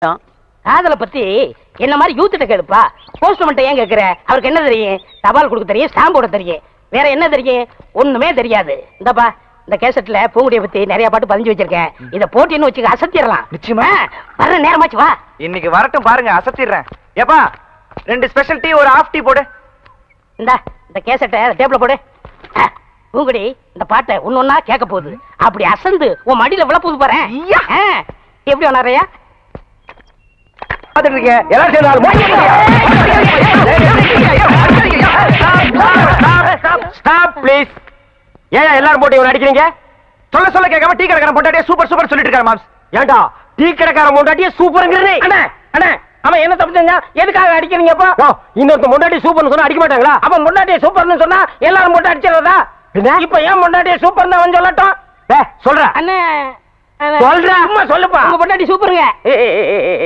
காதலை பத்தி என்ன மாதிரி யூத்திட்ட கேளுப்பா. போஸ்ட்மேன் ஏன் கேக்குற? அவருக்கு என்ன தெரியும்? தபால் கொடுக்க தெரியும், ஸ்டாம்ப் போட தெரியும், வேற என்ன தெரியும்? ஒண்ணுமே தெரியாது. இந்தப்பா இந்த கேசட்ல பூங்குடியை பத்தி நிறைய பாட்டு பதிஞ்சு வச்சிருக்கேன். இத போட்டின்னு வச்சுக்க அசத்திடலாம். நிச்சயமா வர்ற நேரமாச்சு வா. இன்னைக்கு வரட்டும் பாருங்க, அசத்திடுறேன். ஏப்பா 2 ஸ்பெஷல் டீ, ஒரு ஹாஃப் டீ போடு. இந்த கேசட்டை டேபிள்ல போடு. பூங்குடி இந்த பாட்டை ஒன்னொன்னா கேட்க போகுது. அப்படி அசந்து உன் மடியில விழ போகுது பாரு. எப்படி வனாரையா எல்லாரும் போட்டு இவன் அடிக்கிறீங்க? சொல்ல சொல்ல கேட்காம டீ கடைக்காரன் பொண்டாட்டியே சூப்பர் சூப்பர் சொல்லிட்டு இருக்காரு மாம்ஸ். ஏண்டா டீ கடைக்காரன் பொண்டாட்டியே சூப்பர்ங்கிறதே? அண்ணே அண்ணே அவன் என்ன தப்பு செஞ்சா? எதுக்காக அடிக்கிறீங்கப்பா? இன்னொருத்த பொண்டாட்டி சூப்பர்னு சொன்னா அடிக்க மாட்டாங்களா? அவன் பொண்டாட்டியை சூப்பர்னு சொன்னா எல்லாரும் போட்டு அடிச்சிடறதா? இப்ப ஏன் பொண்டாட்டியை சூப்பர்னு அவன் சொல்லட்டும். சொல்ற அண்ணே சொல்றா, அம்மா சொல்லுப்பா. உங்க பொண்டாட்டி சூப்பருங்க,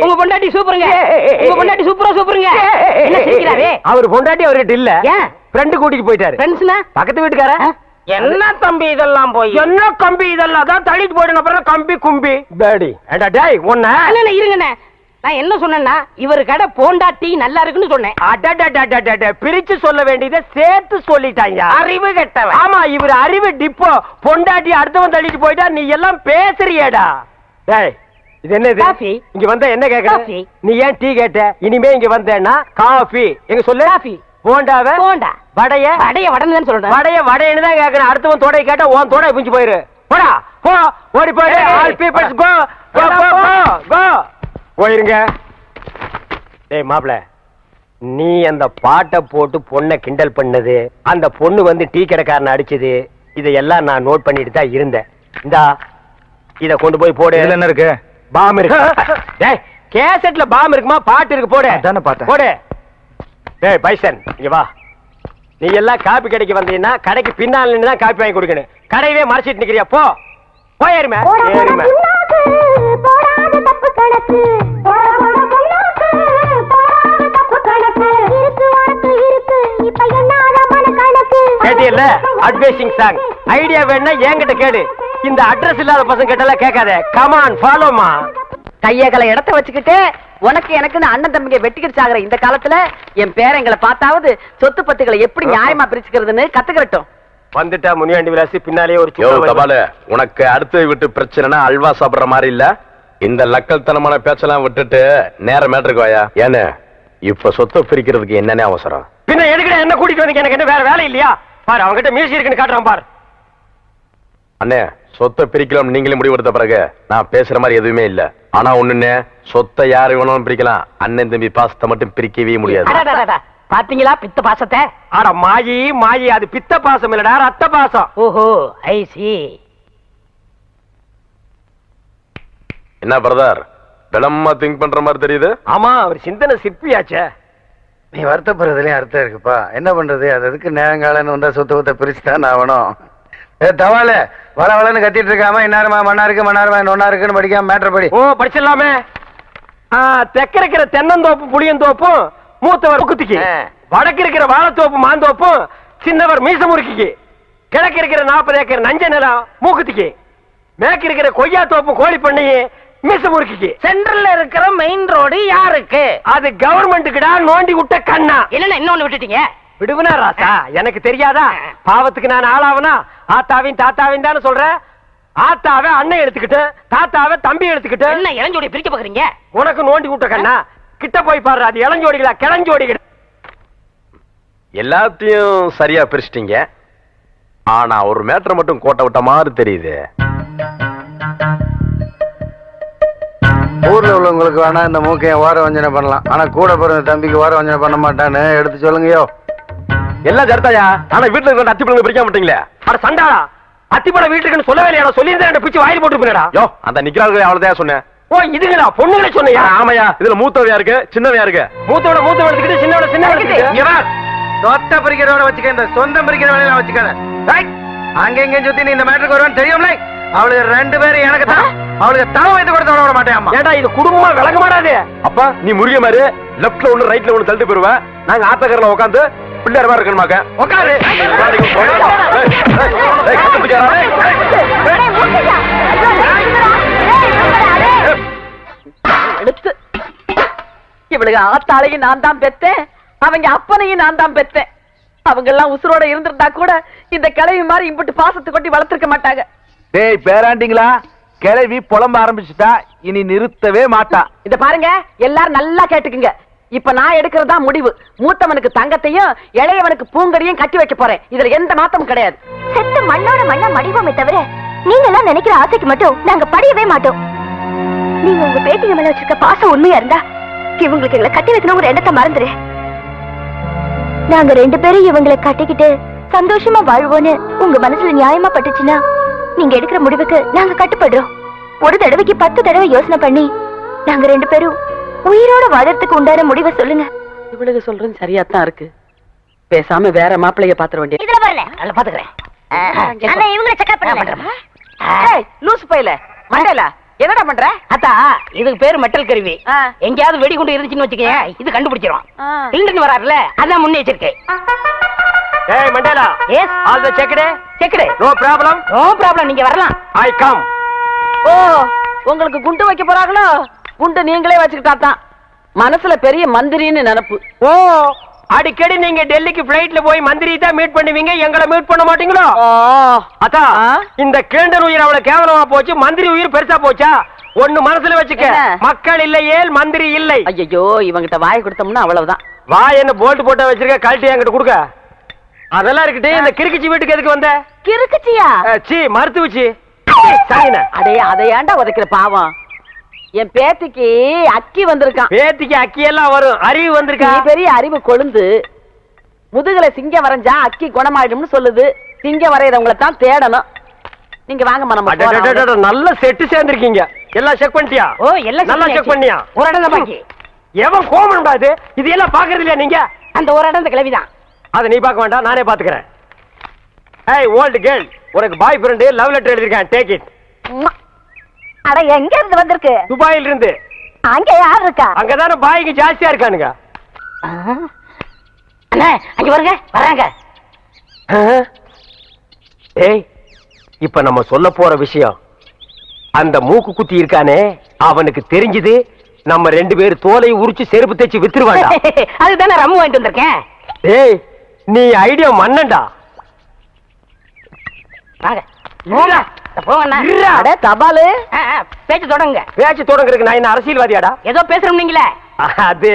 உங்க பொண்டாட்டி சூப்பருங்க, உங்க பொண்டாட்டி சூப்பரா சூப்பருங்க. என்ன சிரிக்கிறாரே? அவர் பொண்டாட்டி அவர்கிட்ட இல்ல, ஃப்ரெண்ட் கூட்டிட்டு போயிட்டாரு. ஃப்ரெண்ட்ஸ்னா பக்கத்து வீட்டுக்கார. என்ன தம்பி இதெல்லாம்? போய் என்ன கம்பி இதெல்லாம் தான் தள்ளிட்டு போயிடுங்க. அப்புறம் கம்பி கும்பி பேடி. ஏண்டா டேய் ஒண்ணே இல்ல இருங்கண்ணே, நான் என்ன சொன்னேன்னா இவர் கடை போண்டாட்டி நல்லா இருக்குன்னு சொன்னேன். அடடடடடட பிரிச்சு சொல்ல வேண்டியதை சேர்த்து சொல்லிட்டாங்க. அறிவு கெட்டவன். ஆமா இவர் அறிவு டிப்போ. பொண்டாட்டி அடுத்தவன் தள்ளிட்டு போயிட்டா நீ எல்லாம் பேசுறியேடா. டேய் இது என்னது? காபி. இங்க வந்தா என்ன கேக்குற? நீ ஏன் டீ கேட்ட? இனிமே இங்க வந்தேன்னா காபி. எங்க சொல்லு. காபி. போண்டாவே போண்டா. வடைய வடைய வடன்னு சொல்றேன். வடைய வடைன்னு தான் கேக்குறேன். அடுத்தவன் தோடை கேட்டா உன் தோடை பிஞ்சு போயிரு. போடா போ, ஓடி போயிடு. ஆல் பீப்பிள்ஸ் கோ கோ கோ கோ. போயிருங்க. டேய் மாப்ள, நீ அந்த பாட்டை போட்டு பொண்ணை கிண்டல் பண்ணது, அந்த பொண்ணு வந்து டீ கடைக்காரனை அடிச்சது, இதையெல்லாம் நான் நோட் பண்ணிட்டு தான் இருந்தேன். இந்தா இத கொண்டு போய் போடு. என்ன இருக்கு? பாம் இருக்கு. டேய் கேசட்ல பாம் இருக்குமா? பாட்டு இருக்கு, போடு. அதானே பார்த்தேன், போடு. டேய் பைசன் இங்க வா. நீ எல்லாம் காப்பி கடைக்கு வந்தீங்கன்னா கடைக்கு பின்னால நின்னு தான் காப்பி வாங்கி கொடுக்கணும். கடையவே மறைச்சிட்டு நிக்கிறியா? போ போயிருமே. ஏறிமே கேட்டியல்ல? அட்வைசிங் சாங் ஐடியா வேணா என்கிட்ட கேடு. இந்த அட்ரஸ் இல்லாத பசங்க கிட்டலாம் கேட்காத. கமான் ஃபாலோமா. கையகல இடத்த வச்சுக்கிட்டு உனக்கு எனக்கு அண்ணன் தம்பிங்க வெட்டிக்கிட்டு சாகுற இந்த காலத்துல என் பேரங்களை பார்த்தாவது சொத்து பத்துக்களை எப்படி நியாயமா பிரிச்சுக்கிறதுன்னு கத்துக்கிறட்டும். வந்துட்டா முனியாண்டி விலாசி பின்னாலே ஒரு தபால. உனக்கு அடுத்த விட்டு பிரச்சனைனா அல்வா சாப்பிடுற மாதிரி இல்ல. இந்த லக்கல் தனமான பேச்செல்லாம் விட்டுட்டு நேர மேட்டருக்கு வாயா. ஏன்னு இப்ப சொத்தை பிரிக்கிறதுக்கு என்னன்னே அவசரம்? பின்ன எதுக்கு என்ன கூட்டிட்டு வந்தீங்க? எனக்கு என்ன வேற வேலை இல்லையா? பாரு அவங்ககிட்ட மியூசிக் இருக்குன்னு காட்டுறான் பாரு. அண்ணே சொத்தை பிரிக்கலாம் நீங்களே முடிவெடுத்த பிறகு நான் பேசுற மாதிரி எதுவுமே இல்ல. ஆனா ஒண்ணுன்னு சொத்தை யாரு வேணாலும் பிரிக்கலாம், அண்ணன் தம்பி பாசத்தை மட்டும் பிரிக்கவே முடியாது. பாத்தீங்களா பித்த பாசத்தை? ஆட மாயி மாயி, அது பித்த பாசம் இல்லடா, ரத்த பாசம். ஓஹோ ஐ சி. என்ன பிரதர் விளமா திங்க் பண்ற மாதிரி தெரியுது? ஆமா அவர் சிந்தனை சிற்பியாச்சே. நீ வருத்தப்படுறதுலயும் அர்த்தம் இருக்குப்பா. என்ன பண்றது? அது அதுக்கு நேரங்காலன்னு வந்தா சொத்தை பிரிச்சுதான் ஆகணும். தவால வள வளன்னு கத்திட்டு இருக்காம இன்னாருமா மண்ணா இருக்கு மண்ணாருமா நொன்னா இருக்குன்னு படிக்காம மேட்டர் படி. ஓ படிச்சிடலாமே. தெற்க இருக்கிற தென்னந்தோப்பு புளியந்தோப்பும் மூத்தவர் குத்திக்கு, வடக்கு இருக்கிற வாழைத்தோப்பு மாந்தோப்பும் சின்னவர் மீச முறுக்கிக்கு, கிழக்கு இருக்கிற 40 ஏக்கர் நஞ்ச நிலம் மூக்குத்திக்கு, மேற்கு இருக்கிற கொய்யா தோப்பு கோழி பண்ணி மீச முறுக்கிக்கு, சென்ட்ரல்ல இருக்கிற மெயின் ரோடு யாருக்கு? அது கவர்மெண்ட்டுக்குடா. நோண்டி விட்ட கண்ணா. இல்லன்னா இன்னொன்னு விட்டுட்டீங்க. விடுவனா ராசா? எனக்கு தெரியாதா? பாவத்துக்கு நான் ஆளாவனா? ஆத்தாவின் தாத்தாவின் தானே சொல்றேன். ஆத்தாவை அண்ணன் எடுத்துக்கிட்டு தாத்தாவை தம்பி எடுத்துக்கிட்டு என்ன இளஞ்சோடி பிரிக்க பாக்குறீங்க? உனக்கு நோண்டி விட்ட கண்ணா. கிட்ட போய் பாரு, அது இளஞ்சோடிகளா கிளஞ்சோடிகள்? எல்லாத்தையும் சரியா பிரிச்சிட்டீங்க. ஆனா ஒரு மேட்டர் மட்டும் கோட்டை விட்ட மாதிரி தெரியுது. ஊர்ல உள்ளவங்களுக்கு வேணா இந்த மூக்கைய ஓர வஞ்சனை பண்ணலாம், ஆனா கூட பிறந்த தம்பிக்கு ஓர வஞ்சனை பண்ண மாட்டான்னு எடுத்து சொல்லுங்கயோ. எல்லாம் ஜர்த்தாயா. ஆனா வீட்டுல இருக்க அத்தி பழங்க பிரிக்க மாட்டீங்களே. அட சண்டாளா, அத்திப்பட வீட்டுக்குன்னு சொல்லவே இல்லையா? சொல்லியிருந்தேன் பிச்சு வாயில் போட்டு போனடா. யோ அந்த நிக்கிறாங்க அவ்வளவுதான் சொன்னேன். ஓ இதுங்களா பொண்ணுங்களே சொன்னியா? ஆமையா. இதுல மூத்தவையா இருக்கு சின்னவையா இருக்கு? மூத்தோட மூத்தவ எடுத்துக்கிட்டு சின்னோட சின்ன எடுத்துக்கிட்டு சொத்தை பிரிக்கிறவன வச்சுக்க, இந்த சொந்தம் பிரிக்கிற வேலையில வச்சுக்காத. அங்க எங்க சுத்தி நீ இந்த மேட்டருக்கு வருவான்னு தெரியும்ல. அவளுக்கு 2 பேரும் எனக்கு தான். அவளுக்கு தலை வைத்து கொடுத்து விட மாட்டேன். ஏண்டா இது குடும்பமா விளங்க மாட்டாது. அப்பா நீ முருக மாதிரி லெப்ட்ல ஒண்ணு ரைட்ல ஒண்ணு தள்ளிட்டு போயிருவ. நாங்க ஆத்தக்கரல உட்காந்து பிள்ளையார் மாதிரி இருக்கணுமாக்க உட்காரு. எடுத்து இவளுக்கு ஆத்தாளையும் நான் தான் பெத்தேன், அவங்க அப்பனையும் நான் தான் பெத்தேன். அவங்க எல்லாம் உசுரோட இருந்திருந்தா கூட இந்த கிழவி மாதிரி இம்புட்டு பாசத்தை கொட்டி வளர்த்திருக்க மாட்டாங்க. டேய் பேராண்டிங்களா, கிளவி புலம்ப ஆரம்பிச்சுட்டா, இனி நிறுத்தவே மாட்டா. இத பாருங்க, எல்லாரும் நல்லா கேட்டுக்குங்க. இப்ப நான் எடுக்கிறதா முடிவு. மூத்தவனுக்கு தங்கத்தையும் இளையவனுக்கு பூங்கடியும் கட்டி வைக்க போறேன். இதுல எந்த மாத்தமும் கிடையாது. செத்து மண்ணோட மண்ணா மடிவோமே தவிர நீங்க எல்லாம் நினைக்கிற ஆசைக்கு மட்டும் நாங்க படியவே மாட்டோம். நீங்க உங்க பேட்டிங்க மேல வச்சிருக்க பாசம் உண்மையா இருந்தா இவங்களுக்கு எங்களை கட்டி வைக்கணும் ஒரு எண்ணத்தை மறந்துரு. நாங்க 2 பேரும் இவங்களை கட்டிக்கிட்டு சந்தோஷமா வாழ்வோன்னு உங்க மனசுல நியாயமா பட்டுச்சுன்னா நீங்க எடுக்கிற முடிவுக்கு நாங்க கட்டுப்படுறோம். ஒரு தடவைக்கு 10 தடவை யோசனை பண்ணி நாங்க 2 பேரும் உயிரோட வாழறதுக்கு உண்டான முடிவை சொல்லுங்க. இவளுக்கு சொல்றது சரியாத்தான் இருக்கு. பேசாம வேற மாப்பிள்ளைய பாத்துற வேண்டிய. இதுல வரல நல்லா பாத்துக்கிறேன். அண்ணா இவங்களை செக்அப் பண்ணுங்க. ஏய் லூசு பையல மண்டையில என்னடா பண்ற? அத்தா, இதுக்கு பேரு மெட்டல் கருவி. எங்கயாவது வெடி கொண்டு இருந்துச்சுன்னு வச்சுக்கே, இது கண்டுபிடிச்சிரும். சிலிண்டர் வராருல, அதான் முன்னெச்சரிக்கை. ஏய் Mandela, yes all the checked. Checked. No problem. No problem, நீங்க வரலாம். I come. ஓ, உங்களுக்கு குண்டு வைக்க போறாங்களோ? குண்டு நீங்களே வச்சுக்கிட்டா தான். மனசுல பெரிய மந்திரின்னு நினைப்பு. ஓ, அடிக்கடி நீங்க டெல்லிக்கு பிளைட்ல போய் மந்திரி தான் மீட் பண்ணுவீங்க, எங்களை மீட் பண்ண மாட்டீங்களோ? அத்தா, இந்த கேண்டர் உயிர் அவ்வளவு கேவலமா போச்சு, மந்திரி உயிர் பெருசா போச்சா? ஒண்ணு மனசுல வச்சுக்க, மக்கள் இல்லையே மந்திரி இல்லை. ஐயோ, இவங்கிட்ட வாய் கொடுத்தோம்னா அவ்வளவுதான். வா, என்ன போல்ட் போட்ட வச்சிருக்க, கழட்டி என்கிட்ட கொடுக்க. அதெல்லாம் இருக்கட்டும், இந்த கிறுக்குச்சி வீட்டுக்கு எதுக்கு வந்த? கிறுக்குச்சியா? சீ, மருத்துவச்சி. அதே அதை ஏன்டா உதைக்கிற பாவம்? என் பேத்திக்கு அக்கி வந்திருக்கான். பேத்திக்கு அக்கி எல்லாம் வரும், அறிவு வந்திருக்கா? பெரிய அறிவு கொழுந்து. முதுகுல சிங்கம் வரைஞ்சா அக்கி குணமாயிடும்னு சொல்லுது. சிங்கம் வரையறவங்கள தான் தேடணும். நீங்க வாங்க மனம். நல்ல செட்டு சேர்ந்திருக்கீங்க. எல்லாம் செக் பண்ணிட்டியா? ஓ, எல்லாம் நல்லா செக் பண்ணியா? ஒரு இடம் தான் பாக்கி. எவன் கோமன்டா இது? இது எல்லாம் பாக்குறது இல்லையா நீங்க? அந்த ஒரு இடம் இந்த கிளவிதான். அத நீ பார்க்க வேண்டாம், நானே பாத்துக்கிறேன். ஏய் ஓல்ட் கேர்ள், உனக்கு பாய் ஃப்ரெண்ட் லவ் லெட்டர் எழுதிருக்கேன், டேக் இட். அட எங்க இருந்து வந்திருக்கு? துபாயில இருந்து. அங்க யார் இருக்கா? அங்கதானே பாய்க்கு ஜாஸ்தியா இருக்கானுங்க. அண்ணே, அங்க வருங்க, வராங்க. ஏய், இப்ப நம்ம சொல்ல போற விஷயம், அந்த மூக்கு குத்தி இருக்கானே, அவனுக்கு தெரிஞ்சது நம்ம 2 பேர் தோலை உரிச்சு செருப்பு தேய்ச்சி வித்துருவாங்க. அதுதானே ரம்மு வாங்கிட்டு வந்திருக்கேன். ஏய், நீ ஐடியா மன்னன்டா. வாங்க போங்கண்ணா. தபாலு பேச்சு தொடங்க. பேச்சு தொடங்குறதுக்கு நான் என்ன அரசியல்வாதியாடா? ஏதோ பேசுறோம் நீங்களே. அது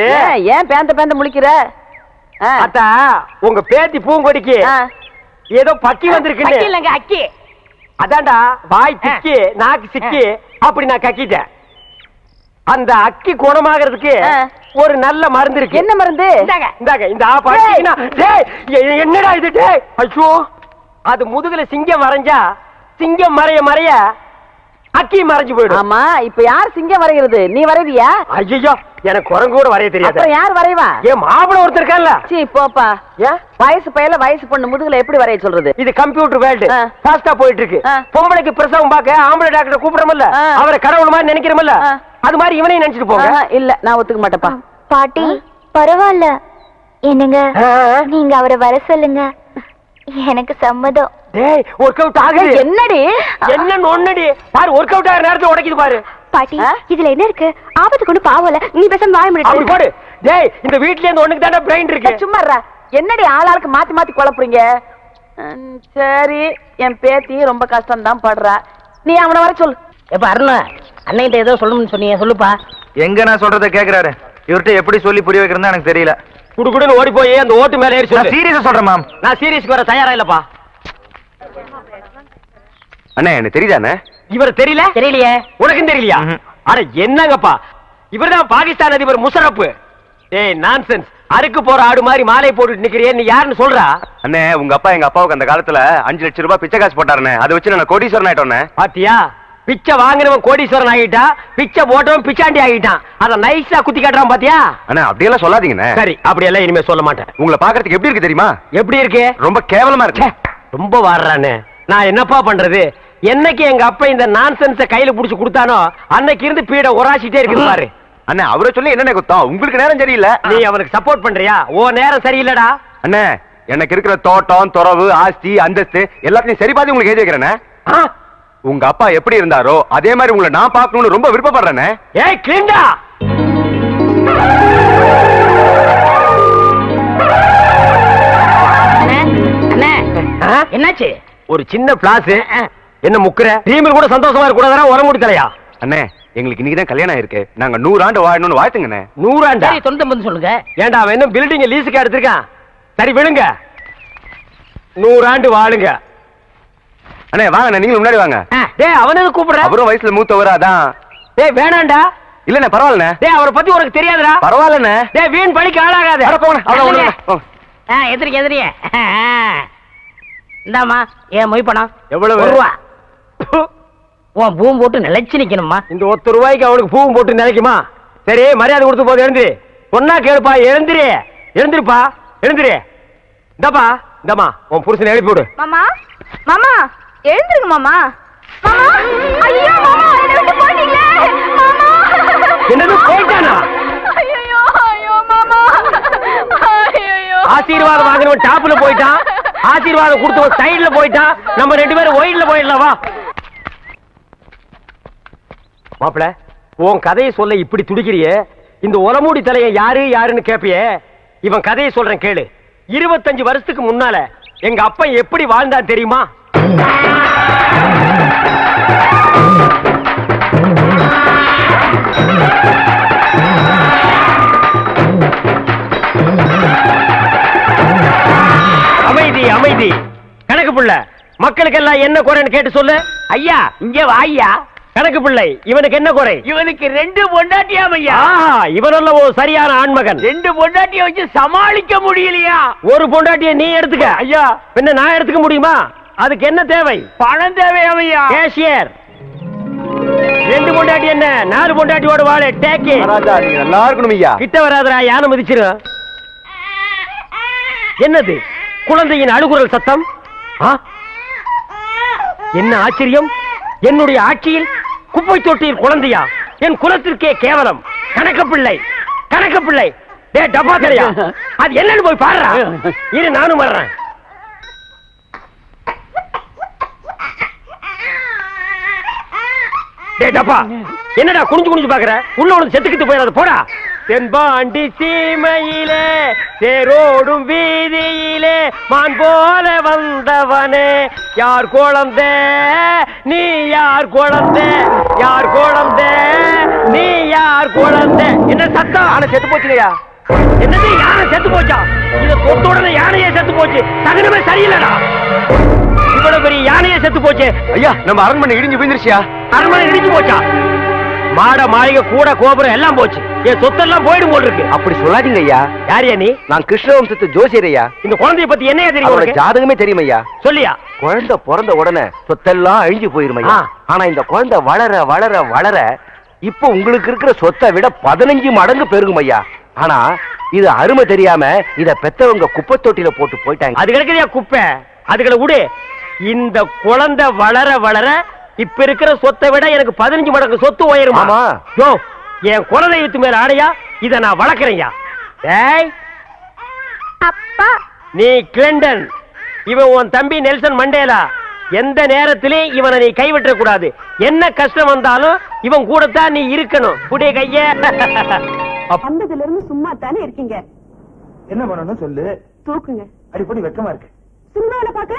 ஏன் பேந்த முழிக்கிற? அத்தா, உங்க பேத்தி பூங்கொடிக்கு ஏதோ பக்கி வந்திருக்கு இல்லங்க, அக்கி. அதான்டா, வாய் திக்கி நாக்கு சிக்கி அப்படி நான் கக்கிட்டேன். அந்த அக்கி குணமாகிறதுக்கு ஒரு நல்ல மருந்து இருக்கு. என்ன மருந்து? இந்தாங்க, இந்த ஆப்பா. என்னடா இது? டேய், ஐயோ, அது முதுகுல சிங்கம் வரைஞ்சா சிங்கம் மறைய மறைய அக்கி மறைஞ்சு போயிடும். ஆமா, இப்ப யார் சிங்கம் வரைகிறது? நீ வரைவியா? ஐயோ, எனக்கு குரங்கு கூட வரைய தெரியாது. அப்புறம் யார் வரைவா? ஏன் மாப்பிள ஒருத்தர் இருக்கான்ல? சீ போப்பா. ஏன் வயசு பையல வயசு பொண்ணு முதுகுல எப்படி வரைய சொல்றது? இது கம்ப்யூட்டர் வேர்ல்டு, ஃபாஸ்டா போயிட்டு இருக்கு. பொம்பளைக்கு பிரசவம் பார்க்க ஆம்பளை டாக்டர் கூப்பிடுறோம்ல, அவரை கடவுள் மாதிரி நினைக்கிறோம்ல, அது மாதிரி இவனையும் நினைச்சிட்டு போங்க. இல்ல, நான் ஒத்துக்க மாட்டேப்பா. பாட்டி பரவாயில்ல, என்னங்க நீங்க அவரை வர சொல்லுங்க, எனக்கு சம்மதம். டேய், ஒர்க் அவுட் ஆகுது. என்னடி என்னன்னு ஒன்னடி பாரு, ஒர்க் அவுட் ஆகிற நேரத்துல உடைக்குது பாரு. பாட்டி, இதுல என்ன இருக்கு? ஆபத்து கொண்டு பாவல, நீ பேசாம வாய அப்படி முடியாது. போடு. டேய், இந்த வீட்ல இருந்து ஒண்ணுக்கு தானே பிரெயின் இருக்கு. சும்மா இருடா. என்னடி ஆளாளுக்கு மாத்தி மாத்தி குழப்புறீங்க? சரி, என் பேத்தி ரொம்ப கஷ்டம் தான் படுறா. நீ அவனை வர சொல்லு. எப்ப அருணா, அன்னைகிட்ட ஏதோ சொல்லணும்னு சொன்னீங்க, சொல்லுப்பா. எங்க நான் சொல்றத கேக்குறாரு, இவர்கிட்ட எப்படி சொல்லி புரிய வைக்கிறதா எனக்கு தெரியல. குடுகுடுன்னு ஓடி போய் அந்த ஓட்டு மேல ஏறி சொல்லு. சீரியஸா சொல்றேன் மேம். நான் சீரியஸ்க்கு வர தயாரா இல்லப்பா. அண்ணே, எனக்கு தெரியுதானே? இவர் தெரியல? தெரியலையே. உனக்கும் தெரியலையா? அட என்னங்கப்பா, இவர்தான் பாகிஸ்தான் அதிபர் முஷரப். ஏய் நான்சென்ஸ், அறுக்கு போற ஆடு மாதிரி மாலை போட்டுட்டு நிக்கிறியே, நீ யாருன்னு சொல்றா? அண்ணே, உங்க அப்பா எங்க அப்பாவுக்கு அந்த காலத்துல 5 லட்சம் ரூபாய் பிச்சை காசு போட்டாருண்ணே. அதை வச்சு நான் கோடீஸ்வரன் ஆயிட்டோண்ணே. பாத்தியா, பிச்சை வாங்கினவன் கோடீஸ்வரன் ஆகிட்டா, பிச்சை போட்டவன் பிச்சாண்டி ஆகிட்டான். அத நைஸா குத்தி காட்டுறான் பாத்தியா? அண்ணா, அப்படியெல்லாம் சொல்லாதீங்கண்ணே. சரி, அப்படியெல்லாம் இனிமே சொல்ல மாட்டேன். உங்களை பாக்குறதுக்கு எப்படி இருக்கு தெரியுமா? எப்படி இருக்கு? ரொம்ப கேவலமா இருக்கு. ரொம்ப வாடுறானே, நான் என்னப்பா பண்றது? என்னைக்கு எங்க அப்பா இந்த நான்சென்ஸ கையில புடிச்சு கொடுத்தானோ, அன்னைக்கு இருந்து பீட உராசிட்டே இருக்குது பாரு. அண்ணே, அவரை சொல்லி என்னென்ன குத்தம்? உங்களுக்கு நேரம் சரியில்லை. நீ அவனுக்கு சப்போர்ட் பண்றியா? ஓ நேரம் சரியில்லடா. அண்ணே, எனக்கு இருக்கிற தோட்டம், துறவு, ஆஸ்தி, அந்தஸ்து எல்லாத்தையும் சரி பாதி உங்களுக்கு எழுதி வைக்கிறேனே. உங்க அப்பா எப்படி இருந்தாரோ அதே மாதிரி உங்களை நான் பார்க்கணும்னு ரொம்ப விருப்பப்படுறேனே. ஏய் கிளிண்டா, என்னாச்சு? ஒரு சின்ன பிளாஸ். என்ன முக்குற? டீமில் கூட சந்தோஷமா இருக்க கூடாதா? உரமுடி தலையா? அண்ணே எங்களுக்கு இன்னைக்கு கல்யாணம் ஆயிருக்கு. நாங்க 100 ஆண்டு வாழணும்னு வாழ்த்துங்கண்ணே. 100 ஆண்டா? சரி, 99 சொல்லுங்க. ஏண்டா அவன் என்ன பில்டிங் லீஸுக்கு எடுத்திருக்கான்? சரி விழுங்க. 100 ஆண்டு வாழுங்க. அண்ணே வாங்க, நீங்க முன்னாடி வாங்க. டேய் அவனது கூப்பிடுற? அவரும் வயசுல மூத்தவரா தான். டேய் வேணாண்டா. இல்லண்ணே பரவாயில்லண்ணே. டேய் அவரை பத்தி உனக்கு தெரியாதுடா. பரவாயில்லண்ணே. டேய் வீண் பழிக்கு ஆளாகாத. அட போங்க. அவ்வளவு எதிரிக்க எதிரிய. இந்தாமா ஏன் மொய் பணம் எவ்வளவு? ₹1. உன் பூம் போட்டு நிலைச்சு நிக்கணுமா? இந்த ₹1 அவனுக்கு பூவும் போட்டு நினைக்குமா? சரி மரியாதை கொடுத்து போது எழுந்திரி. பொண்ணா கேளுப்பா. எழுந்திரி. எழுந்திருப்பா. எழுந்திரி. இந்தம்மா உன் புருஷனை எழுப்பி விடு. மாமா மாமா எழுந்திருங்க மாமா. மாமா ஐயோ மாமா என்ன விட்டு போறீங்களே மாமா. என்னது போயிட்டானா? ஐயோ ஐயோ மாமா ஐயோ. ஆசீர்வாதம் வாங்கினவன் டாப்ல போயிட்டான். ஆசீர்வாதம் கொடுத்தவன் சைடுல போயிட்டான். நம்ம 2 பேரும் ஒயிட்ல போயிடலாம். வா மாப்பிள, உன் கதையை சொல்ல இப்படி துடிக்கிறியே. இந்த ஒலமூடி தலையை யாருன்னு கேப்பியே. இவன் கதையை சொல்றேன் கேளு. 25 வருஷத்துக்கு முன்னால எங்க அப்பா எப்படி வாழ்ந்தா தெரியுமா? அமைதி அமைதி. கணக்கு புள்ள, மக்களுக்கெல்லாம் என்ன குறைன்னு கேட்டு சொல்லு. ஐயா இங்க வாய்யா. கணக்கு பிள்ளை, இவனுக்கு என்ன குறை? இவனுக்கு 2 பொண்டாட்டியாம் ஐயா. இவனல்ல ஓ சரியான ஆண்மகன். 2 பொண்டாட்டிய வச்சு சமாளிக்க முடியலையா? ஒரு பொண்டாட்டிய நீ எடுத்துக்க. ஐயா பின்ன நான் எடுத்துக்க முடியுமா? அதுக்கு என்ன தேவை? பணம் தேவையாம் ஐயா. கேஷியர். 2 பொண்டாட்டி என்ன 4 பொண்டாட்டியோட வாழ டேக்கி. நீங்க நல்லா இருக்கணும் ஐயா. கிட்ட வராதரா, யானை மிதிச்சிரு. என்னது குழந்தையின் அழுகுரல் சத்தம்? என்ன ஆச்சரியம்! என்னுடைய ஆட்சியில் குப்பை தொட்டியில் குழந்தையா? என் குலத்திற்கே கேவலம். கணக்கு பிள்ளை டே டப்பா தெரியா? அது என்னன்னு போய் பாருடா. இரு நானும் வர்றேன். டே டப்பா, என்னடா குனிஞ்சு பாக்குற? உள்ள ஒன்று செத்துக்கிட்டு போயிடாது போடா. தென்பாண்டி சீமையிலே தேரோடும் வீதியிலே மான் போல வந்தவனே யார் குழந்தை நீ? யார் குழந்தை? யார் குழந்தை நீ? யார் குழந்தை? என்ன சத்தம்? யானை செத்து போச்சுலையா? என்னது யானை செத்து போச்சா? இத தொட்ட உடனே யானையே செத்து போச்சு. தகுனமே சரியில்லடா. இவ்வளவு பெரிய யானையே செத்து போச்சு. ஐயா நம்ம அரண்மனை இடிஞ்சு விழுந்துருச்சியா? அரண்மனை இடிஞ்சு போச்சா? மாட மாளிகை கூட கோபுரம் எல்லாம் போச்சு. என் சொத்தெல்லாம் போயிடும் போல் இருக்கு. அப்படி சொல்லாதீங்க ஐயா. யாரியா நீ? நான் கிருஷ்ணவம்சத்து ஜோசியர் ஐயா. இந்த குழந்தைய பத்தி என்னையா தெரியும் உனக்கு? ஜாதகமே தெரியும் ஐயா. சொல்லியா? குழந்தை பிறந்த உடனே சொத்தெல்லாம் அழிஞ்சு போயிரும் ஐயா. ஆனா இந்த குழந்தை வளர வளர வளர இப்ப உங்களுக்கு இருக்கிற சொத்தை விட 15 மடங்கு பெருகும் ஐயா. ஆனா இது அருமை தெரியாம இத பெத்தவங்க குப்பை தொட்டில போட்டு போயிட்டாங்க. அது கிடைக்குதியா குப்பை? அதுகளை விடு. இந்த குழந்தை வளர வளர இப்ப இருக்கிற சொத்தை விட எனக்கு 15 மடங்கு சொத்து உயருமா? ஆமா. யோ, என் குலதெய்வத்து மேல ஆடையா? இத நான் வளர்க்கறேன்யா. டேய் அப்பா நீ கிளின்டன், இவன் உன் தம்பி நெல்சன் மண்டேலா. எந்த நேரத்திலும் இவனை நீ கைவிட்ட கூடாது. என்ன கஷ்டம் வந்தாலும் இவன் கூடத்தான் நீ இருக்கணும். புடிய கைய. வந்ததுல இருந்து சும்மா தானே இருக்கீங்க. என்ன பண்ணணும் சொல்லு. தூக்குங்க. அடிப்படி வெக்கமா இருக்கு. சினிமாவில பாக்க